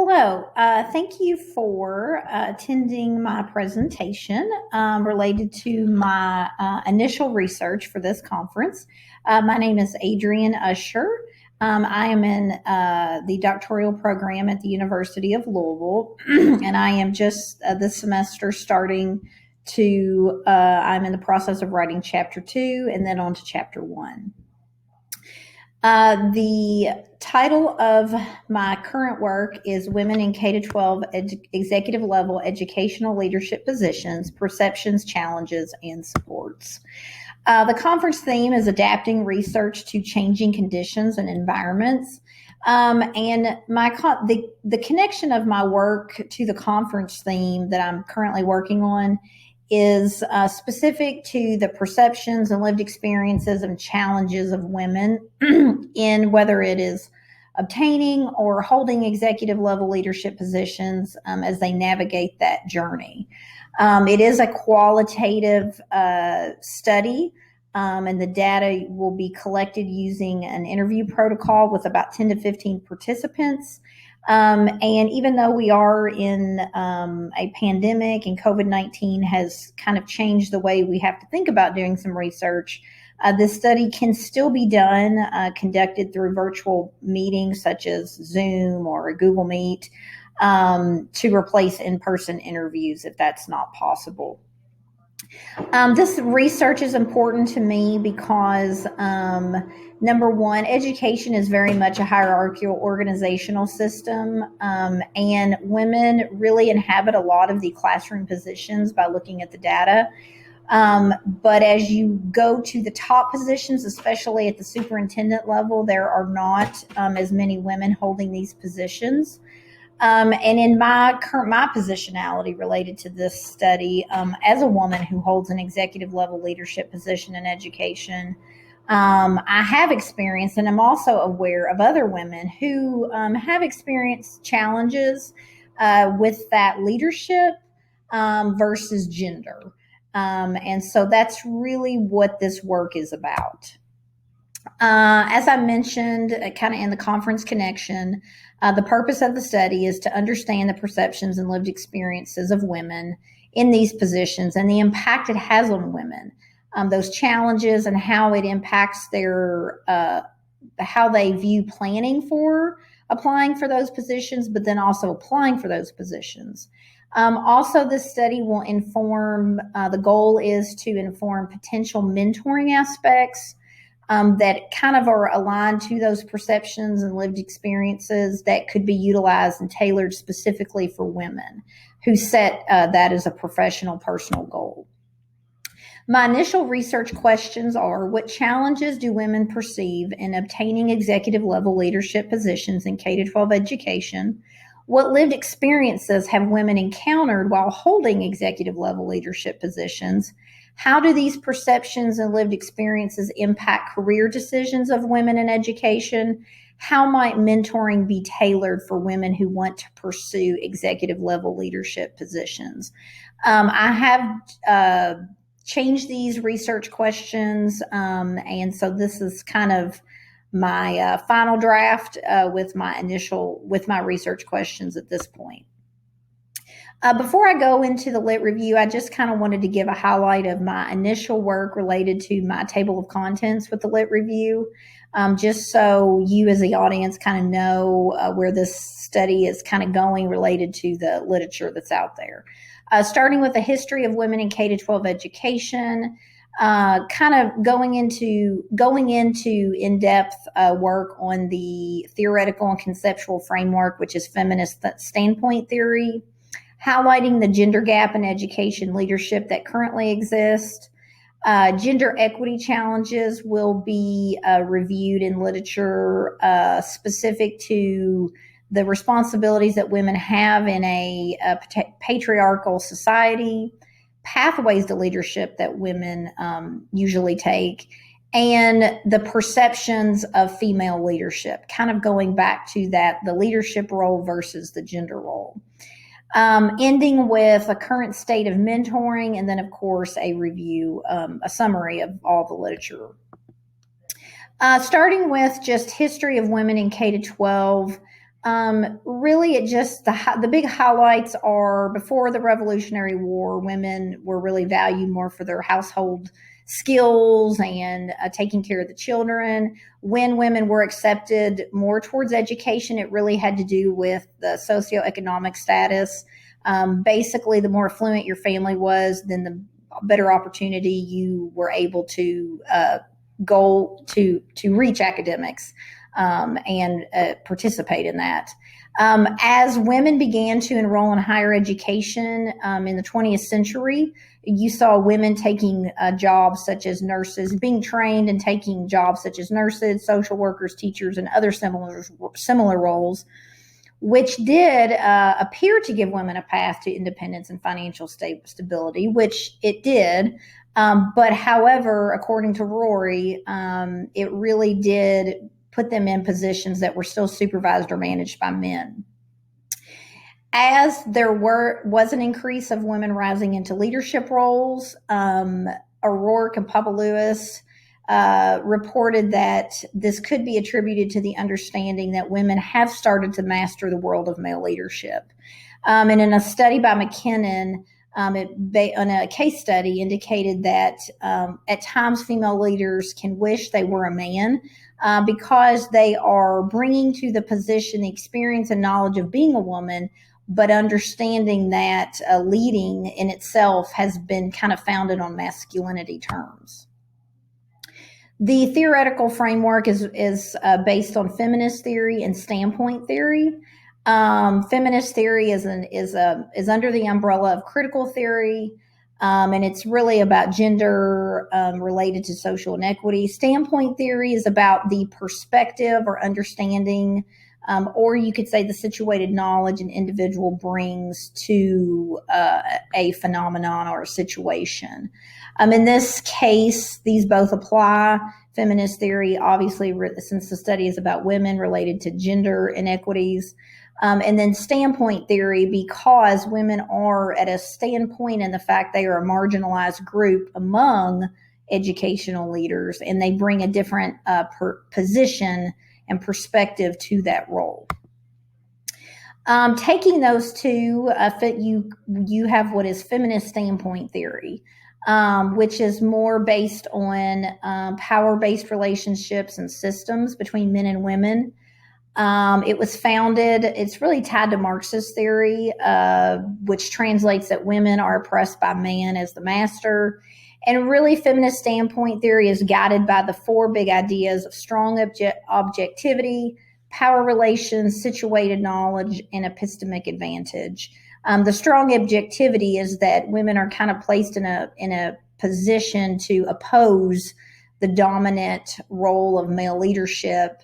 Hello, thank you for attending my presentation related to my initial research for this conference. My name is Adrienne Usher. I am in the doctoral program at the University of Louisville, and I am just this semester starting I'm in the process of writing Chapter 2 and then on to Chapter 1. The title of my current work is Women in K-12 Executive Level Educational Leadership Positions, Perceptions, Challenges, and Supports. The conference theme is adapting research to changing conditions and environments. And the connection of my work to the conference theme that I'm currently working on is specific to the perceptions and lived experiences and challenges of women in whether it is obtaining or holding executive level leadership positions as they navigate that journey. It is a qualitative study, and the data will be collected using an interview protocol with about 10 to 15 participants. And even though we are in a pandemic and COVID-19 has kind of changed the way we have to think about doing some research, this study can still be done, conducted through virtual meetings such as Zoom or a Google Meet to replace in-person interviews if that's not possible. This research is important to me because, number one, education is very much a hierarchical organizational system, and women really inhabit a lot of the classroom positions by looking at the data. But as you go to the top positions, especially at the superintendent level, there are not as many women holding these positions. And in my positionality related to this study, as a woman who holds an executive level leadership position in education, I have experienced, and I'm also aware of other women who have experienced challenges with that leadership versus gender. And so that's really what this work is about. As I mentioned, kind of in the conference connection, the purpose of the study is to understand the perceptions and lived experiences of women in these positions and the impact it has on women, those challenges and how it impacts how they view planning for applying for those positions, but then also applying for those positions. Also, this study will inform, the goal is to inform potential mentoring aspects that kind of are aligned to those perceptions and lived experiences that could be utilized and tailored specifically for women who set that as a professional personal goal. My initial research questions are: what challenges do women perceive in obtaining executive level leadership positions in K-12 education? What lived experiences have women encountered while holding executive level leadership positions? How do these perceptions and lived experiences impact career decisions of women in education? How might mentoring be tailored for women who want to pursue executive level leadership positions? I have changed these research questions, and so this is kind of my final draft with my research questions at this point. Before I go into the lit review, I just kind of wanted to give a highlight of my initial work related to my table of contents with the lit review, just so you as the audience kind of know where this study is kind of going related to the literature that's out there. Starting with the history of women in K-12 education, kind of going into in-depth work on the theoretical and conceptual framework, which is feminist standpoint theory, highlighting the gender gap in education leadership that currently exists. Gender equity challenges will be reviewed in literature specific to the responsibilities that women have in a patriarchal society, pathways to leadership that women usually take, and the perceptions of female leadership, kind of going back to that, the leadership role versus the gender role. Ending with a current state of mentoring, and then, of course, a review, a summary of all the literature. Starting with just history of women in K-12, Really, it just the big highlights are before the Revolutionary War, women were really valued more for their household skills and taking care of the children. When women were accepted more towards education, it really had to do with the socioeconomic status. Basically, the more affluent your family was, then the better opportunity you were able to go to reach academics and participate in that. As women began to enroll in higher education in the 20th century, you saw women taking jobs such as nurses, being trained and taking jobs such as nurses, social workers, teachers, and other similar roles, which did appear to give women a path to independence and financial stability, which it did. But however, according to Rory, it really did put them in positions that were still supervised or managed by men. As there was an increase of women rising into leadership roles, O'Rourke and Papa Lewis reported that this could be attributed to the understanding that women have started to master the world of male leadership. And in a study by McKinnon, on a case study indicated that at times female leaders can wish they were a man because they are bringing to the position the experience and knowledge of being a woman, but understanding that leading in itself has been kind of founded on masculinity terms. The theoretical framework is based on feminist theory and standpoint theory. Feminist theory is under the umbrella of critical theory, and it's really about gender related to social inequity. Standpoint theory is about the perspective or understanding, or you could say the situated knowledge an individual brings to a phenomenon or a situation. In this case, these both apply. Feminist theory, obviously, since the study is about women, related to gender inequities. And then standpoint theory, because women are at a standpoint in the fact they are a marginalized group among educational leaders, and they bring a different position and perspective to that role. Taking those two, you have what is feminist standpoint theory, which is more based on power-based relationships and systems between men and women. It was founded, it's really tied to Marxist theory, which translates that women are oppressed by man as the master. And really, feminist standpoint theory is guided by the four big ideas of strong objectivity, power relations, situated knowledge, and epistemic advantage. The strong objectivity is that women are kind of placed in a position to oppose the dominant role of male leadership.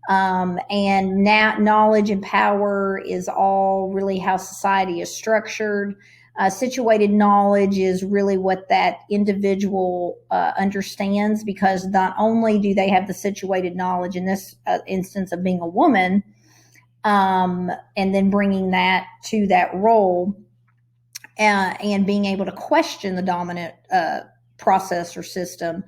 And knowledge and power is all really how society is structured. Situated knowledge is really what that individual understands, because not only do they have the situated knowledge in this instance of being a woman, and then bringing that to that role and being able to question the dominant process or system.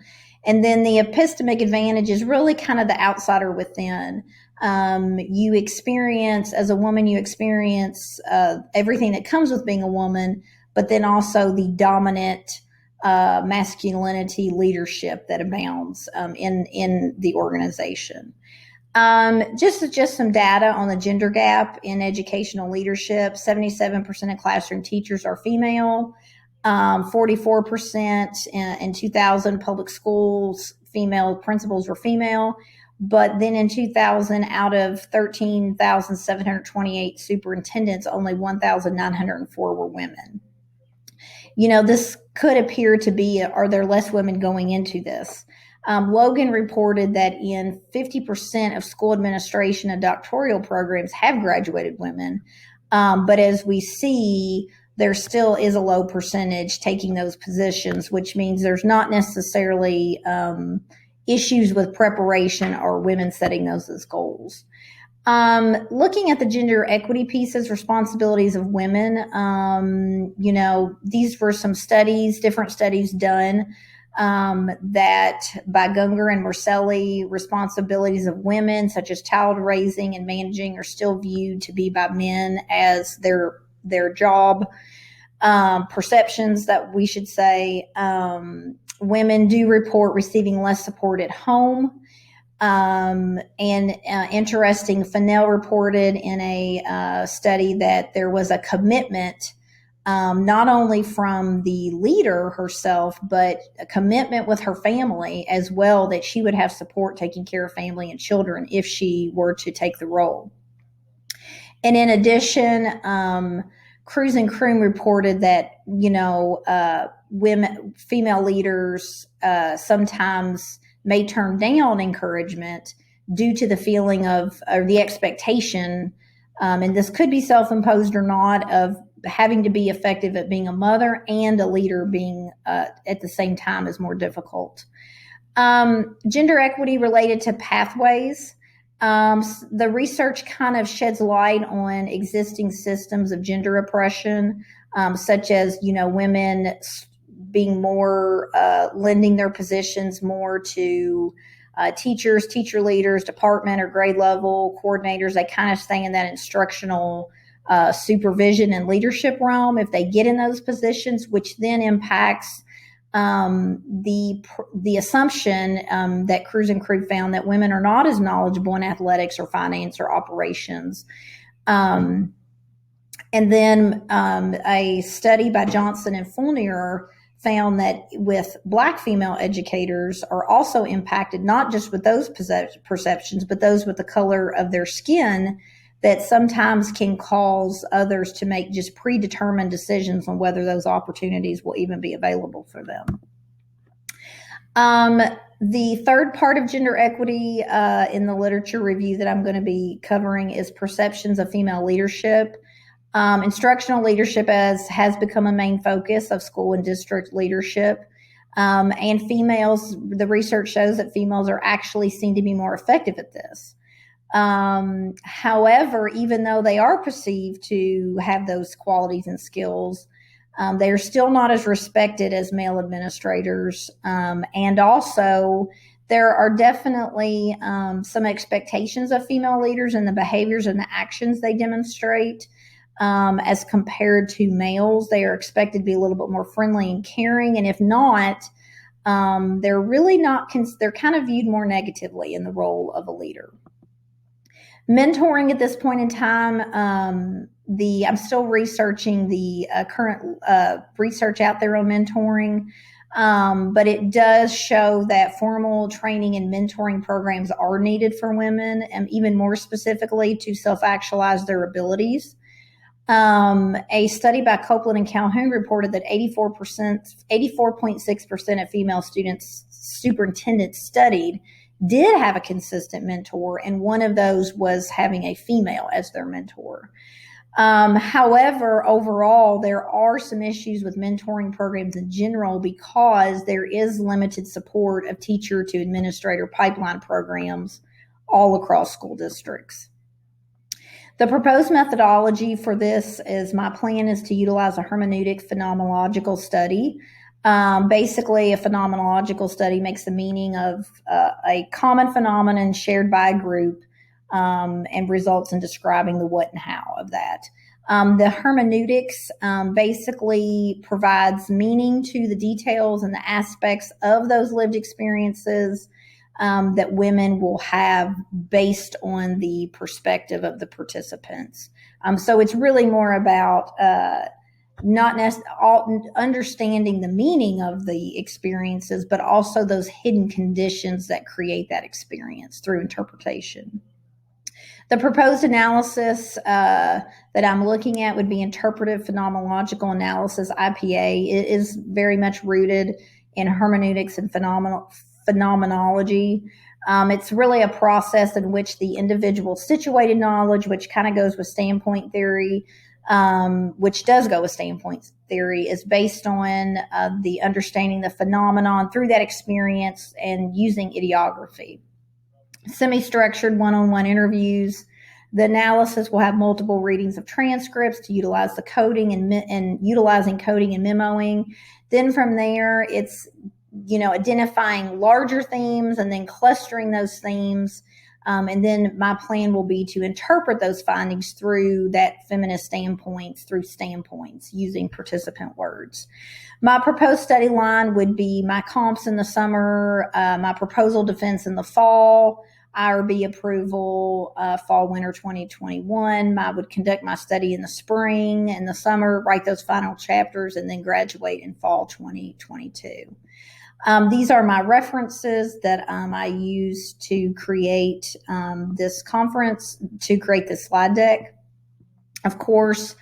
And then the epistemic advantage is really kind of the outsider within. You experience, as a woman, you experience everything that comes with being a woman, but then also the dominant masculinity leadership that abounds in the organization. Just some data on the gender gap in educational leadership. 77% of classroom teachers are female. 44% in 2000 public schools, female principals were female. But then in 2000, out of 13,728 superintendents, only 1,904 were women. This could appear to be, are there less women going into this? Logan reported that in 50% of school administration and doctoral programs have graduated women. But as we see, there still is a low percentage taking those positions, which means there's not necessarily issues with preparation or women setting those as goals. Looking at the gender equity pieces, responsibilities of women, these were some studies, different studies done that by Gunger and Marcelli, responsibilities of women, such as child raising and managing, are still viewed to be by men as their job. Perceptions that we should say, women do report receiving less support at home. Interesting, Fennell reported in a study that there was a commitment, not only from the leader herself, but a commitment with her family as well, that she would have support taking care of family and children if she were to take the role. And in addition, Cruz and Kroom reported that, female leaders sometimes may turn down encouragement due to the feeling of, or the expectation, and this could be self-imposed or not, of having to be effective at being a mother and a leader being at the same time is more difficult. Gender equity related to pathways. The research kind of sheds light on existing systems of gender oppression, such as, women being more, lending their positions more to teachers, teacher leaders, department or grade level coordinators. They kind of stay in that instructional supervision and leadership realm if they get in those positions, which then impacts the assumption that Cruz and Krug found that women are not as knowledgeable in athletics or finance or operations. And then a study by Johnson and Fournier found that with Black female educators are also impacted, not just with those perceptions, but those with the color of their skin, that sometimes can cause others to make just predetermined decisions on whether those opportunities will even be available for them. The third part of gender equity in the literature review that I'm going to be covering is perceptions of female leadership. Instructional leadership has become a main focus of school and district leadership. And females, the research shows that females are actually seen to be more effective at this. However, even though they are perceived to have those qualities and skills, they are still not as respected as male administrators. And also, there are definitely some expectations of female leaders and the behaviors and the actions they demonstrate as compared to males. They are expected to be a little bit more friendly and caring. And if not, they're really not, they're kind of viewed more negatively in the role of a leader. Mentoring at this point in time, I'm still researching the current research out there on mentoring, but it does show that formal training and mentoring programs are needed for women, and even more specifically to self-actualize their abilities. A study by Copeland and Calhoun reported that 84.6% of female superintendents studied did have a consistent mentor, and one of those was having a female as their mentor. However, overall, there are some issues with mentoring programs in general because there is limited support of teacher to administrator pipeline programs all across school districts. The proposed methodology for this is, my plan is to utilize a hermeneutic phenomenological study. Basically, a phenomenological study makes the meaning of a common phenomenon shared by a group and results in describing the what and how of that. The hermeneutics basically provides meaning to the details and the aspects of those lived experiences that women will have based on the perspective of the participants. So it's really more about not necessarily understanding the meaning of the experiences, but also those hidden conditions that create that experience through interpretation. The proposed analysis that I'm looking at would be interpretive phenomenological analysis, IPA. It is very much rooted in hermeneutics and phenomenology. It's really a process in which the individual situated knowledge, which kind of goes with standpoint theory, which does go with standpoint theory, is based on the understanding the phenomenon through that experience and using ideography. Semi-structured one-on-one interviews. The analysis will have multiple readings of transcripts to utilize the coding and utilizing coding and memoing. Then from there, it's identifying larger themes and then clustering those themes. And then my plan will be to interpret those findings through that feminist standpoints, through standpoints using participant words. My proposed study line would be my comps in the summer, my proposal defense in the fall, IRB approval, fall, winter 2021. I would conduct my study in the spring and the summer, write those final chapters, and then graduate in fall 2022. These are my references that I used to create this conference, to create this slide deck. Of course,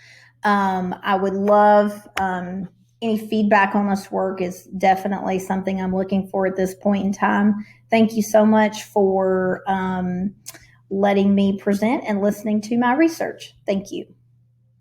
I would love any feedback on this work is definitely something I'm looking for at this point in time. Thank you so much for letting me present and listening to my research. Thank you.